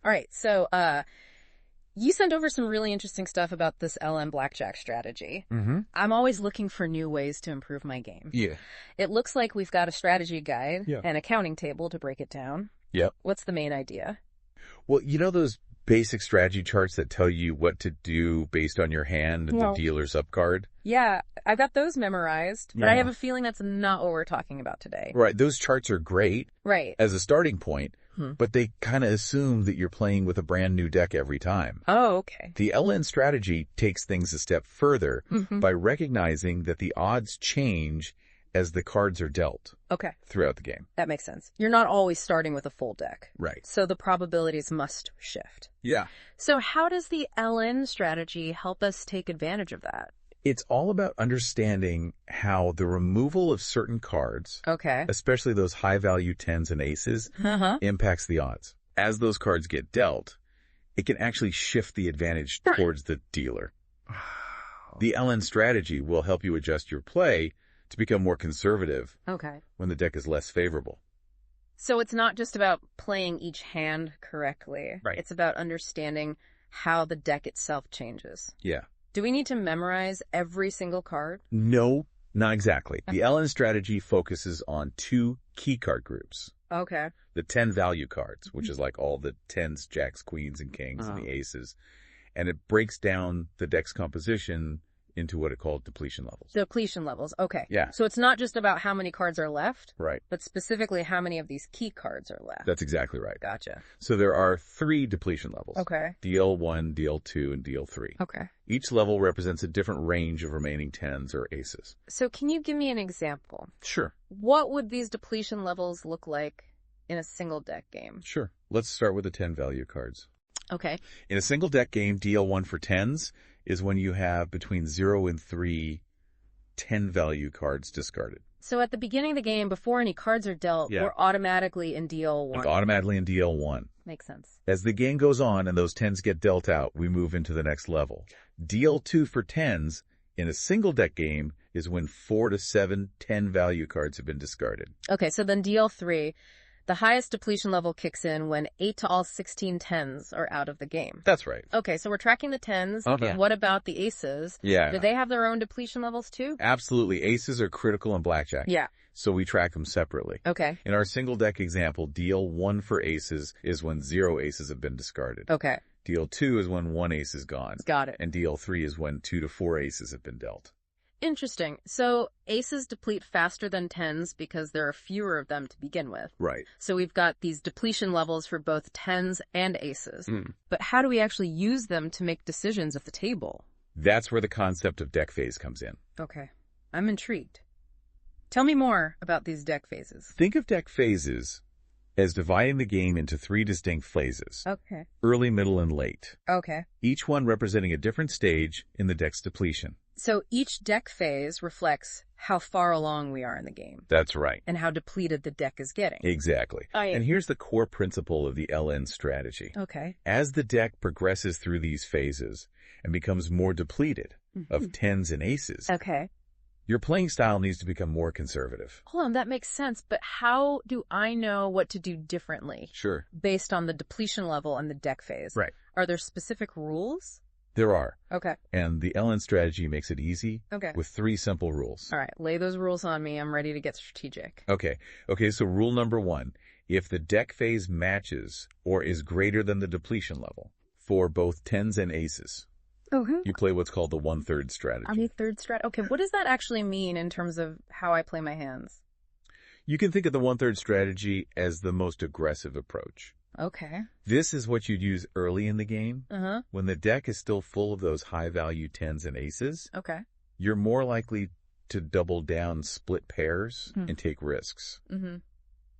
All right. So, you sent over some really interesting stuff about this LM Blackjack strategy. Mm-hmm. I'm always looking for new ways to improve my game. Yeah. It looks like we've got a strategy guide Yeah. and a counting table to break it down. Yep. What's the main idea? Well, you know those basic strategy charts that tell you what to do based on your hand and the dealer's up card? Yeah, I've got those memorized, but Yeah. I have a feeling that's not what we're talking about today. Right. Those charts are great Right. as a starting point, but they kind of assume that you're playing with a brand new deck every time. Oh, okay. The LN strategy takes things a step further Mm-hmm. by recognizing that the odds change as the cards are dealt Okay, throughout the game. that makes sense. You're not always starting with a full deck. Right. So the probabilities must shift. Yeah. So how does the LN strategy help us take advantage of that? It's all about understanding how the removal of certain cards, Okay. especially those high-value tens and aces, Uh-huh. impacts the odds. As those cards get dealt, it can actually shift the advantage towards the dealer. The LN strategy will help you adjust your play to become more conservative Okay. when the deck is less favorable. So it's not just about playing each hand correctly. Right. It's about understanding how the deck itself changes. Yeah. Do we need to memorize every single card? No, not exactly. The LN strategy focuses on two key card groups. Okay. The 10 value cards, which is like all the tens, jacks, queens, and kings, and the aces. And it breaks down the deck's composition into what it called depletion levels. Depletion levels. Okay. Yeah. So it's not just about how many cards are left, Right. but specifically how many of these key cards are left. That's exactly right. Gotcha. So there are 3 depletion levels. Okay. DL1, DL2, and DL3. Okay. Each level represents a different range of remaining tens or aces. So can you give me an example? Sure. What would these depletion levels look like in a single deck game? Sure. Let's start with the 10 value cards. Okay. In a single deck game, DL1 for tens is when you have between 0 and 3 10 value cards discarded. So at the beginning of the game, before any cards are dealt, Yeah. we're automatically in DL1. Like automatically in DL1. Makes sense. As the game goes on and those tens get dealt out, we move into the next level. DL2 for tens in a single deck game is when 4 to 7 10 value cards have been discarded. Okay, so then DL3, the highest depletion level kicks in when 8 to all 16 tens are out of the game. That's right. Okay, so we're tracking the tens. Okay. What about the aces? Yeah. Do they have their own depletion levels too? Absolutely. Aces are critical in blackjack. Yeah. So we track them separately. Okay. In our single deck example, DL1 for aces is when 0 aces have been discarded. Okay. DL2 is when 1 ace is gone. Got it. And DL3 is when 2 to 4 aces have been dealt. Interesting. So aces deplete faster than tens because there are fewer of them to begin with. Right. So we've got these depletion levels for both tens and aces. Mm. But how do we actually use them to make decisions at the table? That's where the concept of deck phase comes in. Okay. I'm intrigued. Tell me more about these deck phases. Think of deck phases as dividing the game into 3 distinct phases. Okay. Early, middle, and late. Okay. Each one representing a different stage in the deck's depletion. So each deck phase reflects how far along we are in the game That's right. and how depleted the deck is getting. Exactly. And here's the core principle of the LN strategy. Okay. As the deck progresses through these phases and becomes more depleted of tens and aces, Okay. your playing style needs to become more conservative. Hold on, that makes sense. But how do I know what to do differently Sure. based on the depletion level and the deck phase? Right. Are there specific rules? There are. Okay. And the LN strategy makes it easy Okay. with 3 simple rules. All right. Lay those rules on me. I'm ready to get strategic. Okay, so rule number 1, if the deck phase matches or is greater than the depletion level for both tens and aces, you play what's called the 1/3 strategy. I'm a third strat. Okay. What does that actually mean in terms of how I play my hands? You can think of the 1/3 strategy as the most aggressive approach. Okay. This is what you'd use early in the game. Uh-huh. When the deck is still full of those high-value tens and aces, Okay. you're more likely to double down split pairs and take risks Mm-hmm.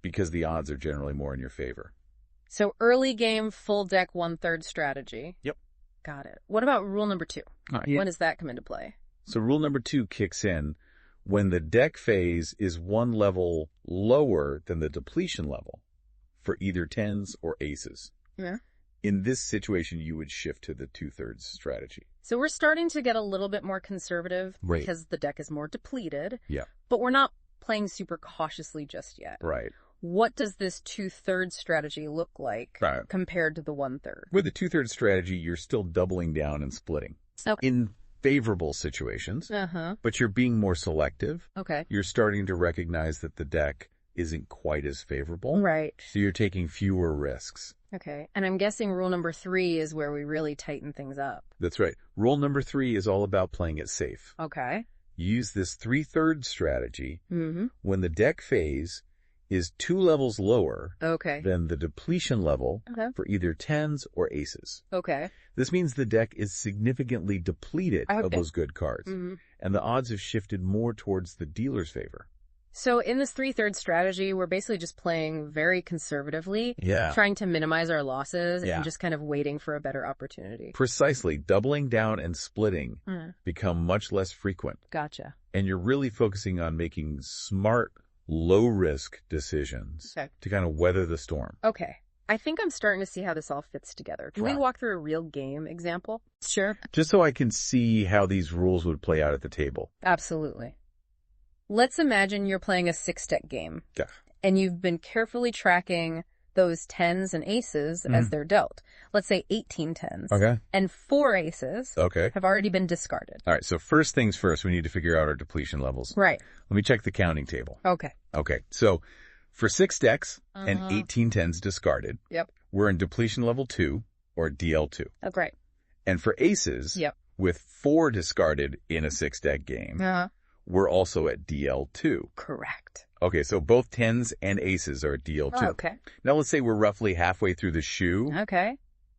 because the odds are generally more in your favor. So early game, full deck, 1/3 strategy. Yep. Got it. What about rule number 2? When does that come into play? So rule number 2 kicks in when the deck phase is 1 level lower than the depletion level for either tens or aces. Yeah. In this situation, you would shift to the 2/3 strategy. So we're starting to get a little bit more conservative Right. because the deck is more depleted. Yeah. But we're not playing super cautiously just yet. Right. what does this 2/3 strategy look like compared to the 1/3? With the 2/3 strategy, you're still doubling down and splitting. Okay. In favorable situations, but you're being more selective. Okay. You're starting to recognize that the deck isn't quite as favorable. Right. So you're taking fewer risks. Okay. And I'm guessing rule number 3 is where we really tighten things up. That's right. Rule number 3 is all about playing it safe. Okay. Use this 3/3 strategy when the deck phase is 2 levels lower than the depletion level for either tens or aces. Okay. This means the deck is significantly depleted of those good cards, and the odds have shifted more towards the dealer's favor. So in this 3/3 strategy, we're basically just playing very conservatively, trying to minimize our losses and just kind of waiting for a better opportunity. Precisely. Doubling down and splitting become much less frequent. Gotcha. And you're really focusing on making smart, low-risk decisions to kind of weather the storm. Okay. I think I'm starting to see how this all fits together. Can we walk through a real game example? Sure. Just so I can see how these rules would play out at the table. Absolutely. Let's imagine you're playing a 6-deck game. Yeah. And you've been carefully tracking those tens and aces as they're dealt. Let's say 18 tens. Okay. And 4 aces have already been discarded. All right. So first things first, we need to figure out our depletion levels. Right. Let me check the counting table. Okay. Okay. So for 6 decks and 18 tens discarded, we're in depletion level 2 or DL2. Oh, great. And for aces, with 4 discarded in a 6-deck game, we're also at DL2. Correct. Okay, so both tens and aces are at DL2. Okay. Now let's say we're roughly halfway through the shoe. Okay.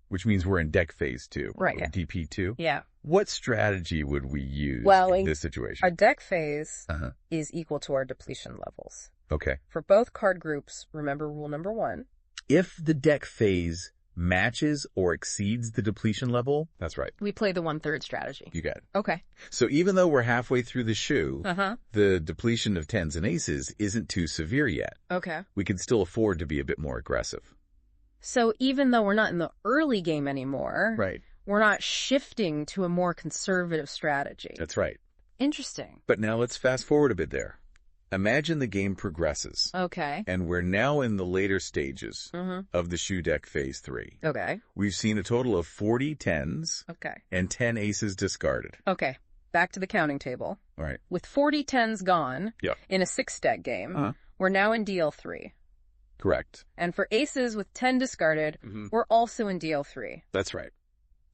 Which means we're in deck phase 2. Right. Or DP2. Yeah. What strategy would we use in this situation? Our deck phase is equal to our depletion levels. Okay. For both card groups, remember rule number 1. If the deck phase matches or exceeds the depletion level, that's right. We play the 1/3 strategy. You got it. Okay. So even though we're halfway through the shoe, the depletion of tens and aces isn't too severe yet. Okay. We can still afford to be a bit more aggressive. So even though we're not in the early game anymore, right, we're not shifting to a more conservative strategy. That's right. Interesting. But now let's fast forward a bit there. Imagine the game progresses. Okay. And we're now in the later stages of the shoe deck phase 3. Okay. We've seen a total of 40 tens and 10 aces discarded. Okay. Back to the counting table. All right. With 40 tens gone in a 6-deck game, we're now in DL3. Correct. And for aces with 10 discarded, we're also in DL3. That's right.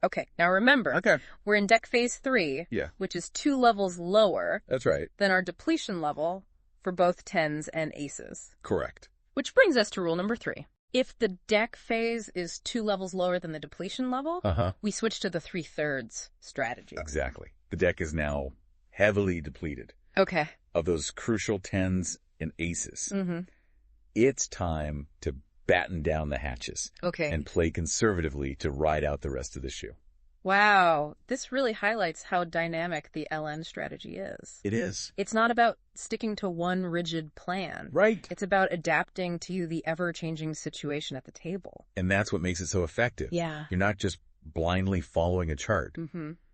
Okay. Now remember, we're in deck phase 3, which is 2 levels lower That's right. than our depletion level for both tens and aces. Correct. Which brings us to rule number 3. If the deck phase is 2 levels lower than the depletion level, we switch to the 3/3 strategy. Exactly. The deck is now heavily depleted. Okay. Of those crucial tens and aces. It's time to batten down the hatches. And play conservatively to ride out the rest of the shoe. Wow. This really highlights how dynamic the LN strategy is. It is. It's not about sticking to one rigid plan. Right. It's about adapting to the ever-changing situation at the table. And that's what makes it so effective. Yeah. You're not just blindly following a chart.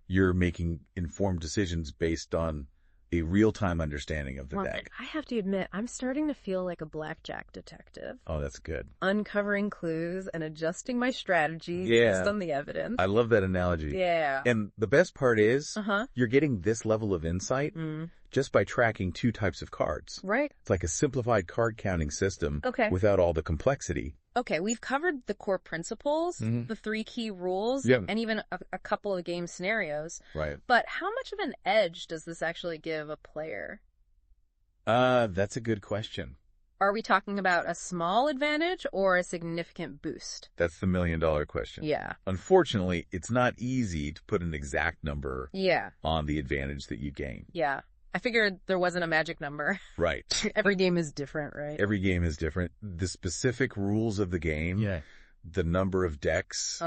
You're making informed decisions based on a real-time understanding of the deck. I have to admit, I'm starting to feel like a Blackjack detective. Oh, that's good. Uncovering clues and adjusting my strategy based on the evidence. I love that analogy. Yeah. And the best part is, you're getting this level of insight just by tracking 2 types of cards. Right. It's like a simplified card counting system without all the complexity. Okay, we've covered the core principles, the 3 key rules, and even a couple of game scenarios. Right. But how much of an edge does this actually give a player? That's a good question. Are we talking about a small advantage or a significant boost? That's the $1 million question. Yeah. Unfortunately, it's not easy to put an exact number on the advantage that you gain. Yeah. I figured there wasn't a magic number. Right. Every game is different, right? Every game is different. The specific rules of the game, the number of decks,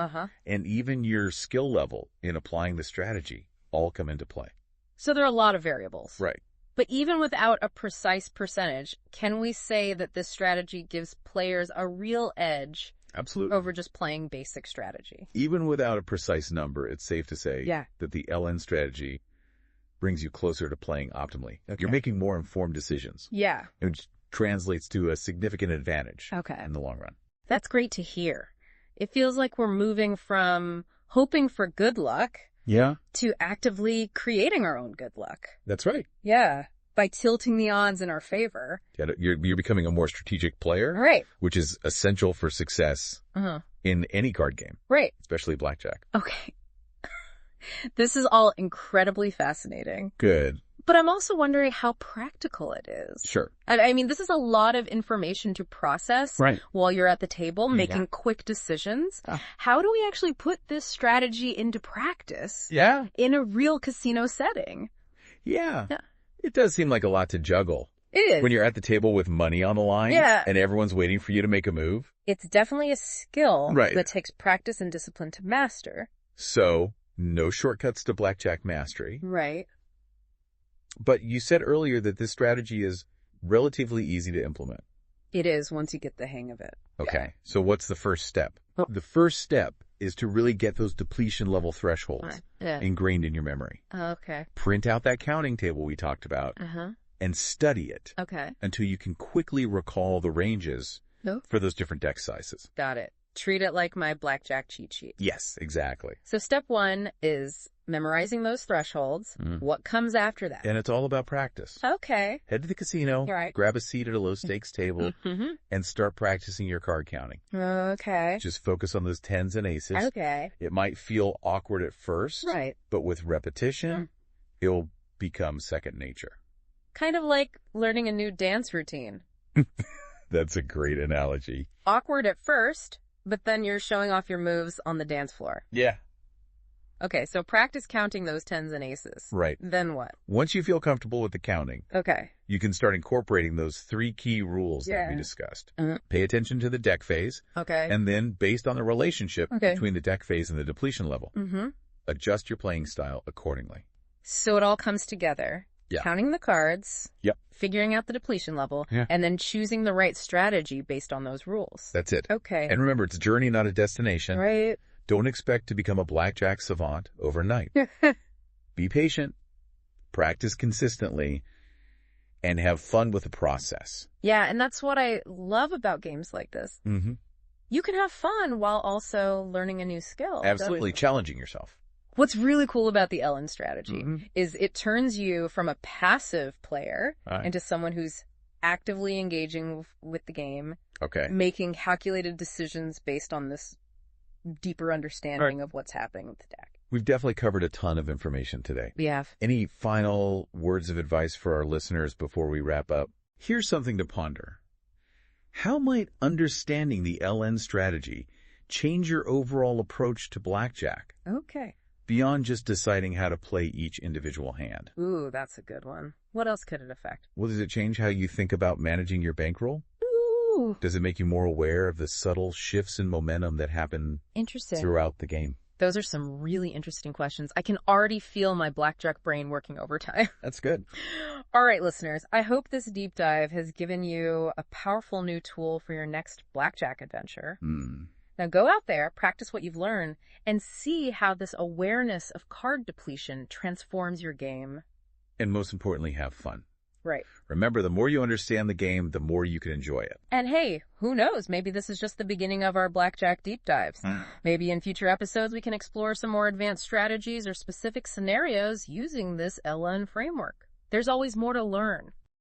and even your skill level in applying the strategy all come into play. So there are a lot of variables. Right. But even without a precise percentage, can we say that this strategy gives players a real edge over just playing basic strategy? Even without a precise number, it's safe to say that the LN strategy brings you closer to playing optimally. You're making more informed decisions. Yeah. And translates to a significant advantage Okay. in the long run. That's great to hear. It feels like we're moving from hoping for good luck to actively creating our own good luck. That's right. Yeah. By tilting the odds in our favor. Yeah, you're becoming a more strategic player. Right. Which is essential for success in any card game. Right. Especially blackjack. Okay. This is all incredibly fascinating. Good. But I'm also wondering how practical it is. Sure. I mean, this is a lot of information to process while you're at the table making quick decisions. How do we actually put this strategy into practice in a real casino setting? Yeah. It does seem like a lot to juggle. It is. When you're at the table with money on the line and everyone's waiting for you to make a move. It's definitely a skill that takes practice and discipline to master. So, no shortcuts to blackjack mastery. Right. But you said earlier that this strategy is relatively easy to implement. It is once you get the hang of it. Okay. So what's the first step? The first step is to really get those depletion level thresholds ingrained in your memory. Okay. Print out that counting table we talked about and study it until you can quickly recall the ranges for those different deck sizes. Got it. Treat it like my blackjack cheat sheet. Yes, exactly. So step 1 is memorizing those thresholds. What comes after that? And it's all about practice. Okay. Head to the casino, grab a seat at a low-stakes table, and start practicing your card counting. Okay. Just focus on those tens and aces. Okay. It might feel awkward at first, but with repetition, it'll become second nature. Kind of like learning a new dance routine. That's a great analogy. Awkward at first, but then you're showing off your moves on the dance floor. Yeah. Okay, so practice counting those tens and aces. Right. Then what? Once you feel comfortable with the counting, you can start incorporating those 3 key rules that we discussed. Pay attention to the deck phase. And then, based on the relationship between the deck phase and the depletion level, adjust your playing style accordingly. So it all comes together. Counting the cards, figuring out the depletion level, and then choosing the right strategy based on those rules. That's it. Okay. And remember, it's a journey, not a destination. Right. Don't expect to become a blackjack savant overnight. Be patient, practice consistently, and have fun with the process. Yeah, and that's what I love about games like this. You can have fun while also learning a new skill. Absolutely, challenging yourself. What's really cool about the Ellen strategy is it turns you from a passive player into someone who's actively engaging with the game, making calculated decisions based on this deeper understanding of what's happening with the deck. We've definitely covered a ton of information today. We have. Any final words of advice for our listeners before we wrap up? Here's something to ponder. How might understanding the LN strategy change your overall approach to blackjack? Okay. Beyond just deciding how to play each individual hand. Ooh, that's a good one. What else could it affect? Well, does it change how you think about managing your bankroll? Ooh. Does it make you more aware of the subtle shifts in momentum that happen throughout the game? Those are some really interesting questions. I can already feel my blackjack brain working overtime. That's good. All right, listeners, I hope this deep dive has given you a powerful new tool for your next blackjack adventure. Now go out there, practice what you've learned, and see how this awareness of card depletion transforms your game. And most importantly, have fun. Right. Remember, the more you understand the game, the more you can enjoy it. And hey, who knows? Maybe this is just the beginning of our blackjack deep dives. Maybe in future episodes we can explore some more advanced strategies or specific scenarios using this LN framework. There's always more to learn.